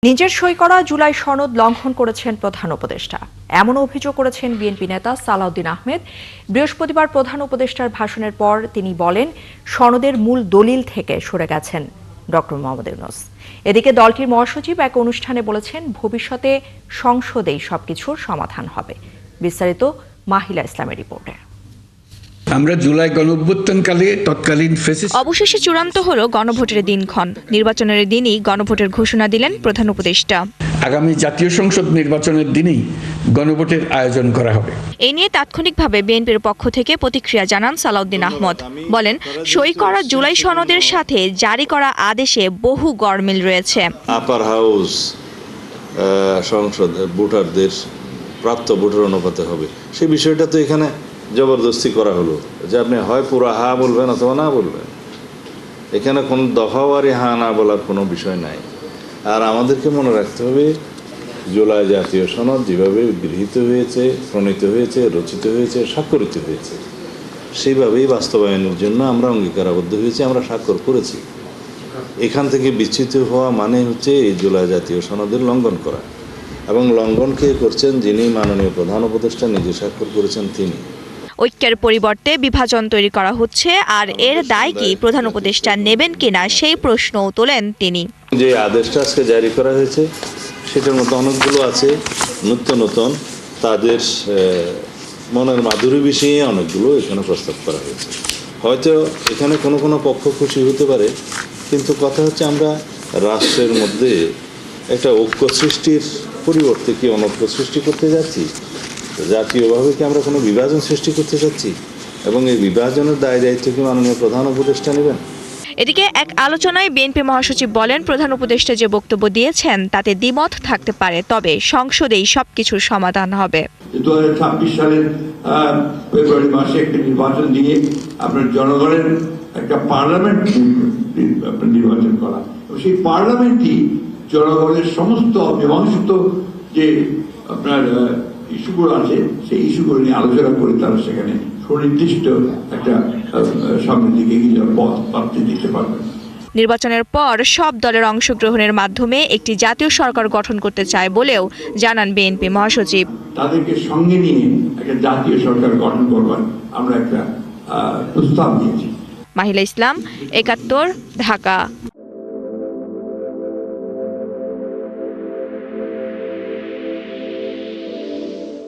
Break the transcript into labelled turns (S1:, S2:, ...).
S1: নিজের সই করা জুলাই সনদ লঙ্ঘন করেছেন প্রধান উপদেষ্টা, এমন অভিযোগ করেছেন বিএনপি নেতা সালাউদ্দিন আহমেদ। বৃহস্পতিবার প্রধান উপদেষ্টার ভাষণের পর তিনি বলেন, সনদের মূল দলিল থেকে সরে গেছেন ডক্টর মোহাম্মদ ইউনূস। এদিকে দলটির মহাসচিব এক অনুষ্ঠানে বলেছেন, ভবিষ্যতে সংসদেই সবকিছুর সমাধান হবে। বিস্তারিত মাহিলা ইসলামের রিপোর্টে।
S2: আমরা জুলাই গণঅভ্যুত্থানকালে তৎকালীন
S3: অবশেষে চূড়ান্ত হলো গণভোটের দিনক্ষণ। নির্বাচনের দিনই গণভোটের ঘোষণা দিলেন প্রধান উপদেষ্টা।
S2: আগামী জাতীয় সংসদ নির্বাচনের দিনেই গণভোটের আয়োজন করা হবে।
S3: এই নিয়ে তাৎক্ষণিকভাবে বিএনপির পক্ষ থেকে প্রতিক্রিয়া জানান সালাউদ্দিন আহমদ। বলেন, সই করা জুলাই সনদের সাথে জারি করা আদেশে বহু গরমিল রয়েছে।
S4: আপার হাউস সংসদ ভোটারদের প্রাপ্ত ভোটার অনুপাতে হবে, সেই বিষয়টা তো এখানে জবরদস্তি করা হলো যে আপনি হয় পুরো হা বলবেন অথবা না বলবেন। এখানে কোনো দফাওয়ারি হা না বলার কোনো বিষয় নাই। আর আমাদেরকে মনে রাখতে হবে, জুলাই জাতীয় সনদ যেভাবে গৃহীত হয়েছে, প্রণীত হয়েছে, রচিত হয়েছে, স্বাক্ষরিত হয়েছে, সেইভাবেই বাস্তবায়নের জন্য আমরা অঙ্গীকারাবদ্ধ হয়েছি, আমরা স্বাক্ষর করেছি। এখান থেকে বিচ্যুত হওয়া মানে হচ্ছে এই জুলাই জাতীয় সনদের লঙ্ঘন করা, এবং লঙ্ঘন কে করছেন? যিনি মাননীয় প্রধান উপদেষ্টা নিজে স্বাক্ষর করেছেন তিনি।
S3: ঐক্যের পরিবর্তে বিভাজন তৈরি করা হচ্ছে, আর এর দায় কি প্রধান উপদেষ্টা নেবেন কিনা সেই প্রশ্নও তোলেন তিনি।
S4: যে আদেশটা আজকে জারি করা হয়েছে সেটার মধ্যে অনেকগুলো আছে নতুন তাদের মনের মাধুরী বিষয়ে অনেকগুলো এখানে প্রস্তাব করা হয়েছে। হয়তো এখানে কোনো পক্ষ খুশি হতে পারে, কিন্তু কথা হচ্ছে আমরা রাষ্ট্রের মধ্যে একটা ঐক্য সৃষ্টির পরিবর্তে কি অনৈক্য সৃষ্টি করতে যাচ্ছি? জাতীয়ভাবে কি আমরা কোনো বিভাজন সৃষ্টি করতে চাচ্ছি? এবং এই বিভাজনের দায় দায়িত্ব কি মাননীয় প্রধান উপদেষ্টা নেবেন?
S3: এদিকে এক আলোচনায় বিএনপি মহাসচিব বলেন, প্রধান উপদেষ্টা যে বক্তব্য দিয়েছেন তাতে দ্বিমত থাকতে পারে, তবে সংসদেই সবকিছুর সমাধান হবে।
S5: 2026 সালের ফেব্রুয়ারি মাসে একটা নির্বাচন দিয়ে আপনার জনগণের একটা পার্লামেন্ট নির্বাচন করা, সেই পার্লামেন্টই জনগণের সমস্ত মীমাংসিত যে আপনার ইস্যুগুলো আছে সেই ইস্যুগুলো নিয়ে আলোচনা করে তারা সেখানে সুনির্দিষ্ট একটা সামনের দিকে এগিয়ে পথ প্রাপ্তি দিতে পারবে।
S3: নির্বাচনের পর সব দলের অংশগ্রহণের মাধ্যমে একটি জাতীয় সরকার গঠন করতে চায় বলেও জানান বিএনপি মহাসচিব।
S5: তাদেরকে সঙ্গে নিয়ে একটা জাতীয় সরকার গঠন করবার আমরা একটা প্রস্তাব দিয়েছি।
S3: মাহিলা ইসলাম, ৭১, ঢাকা।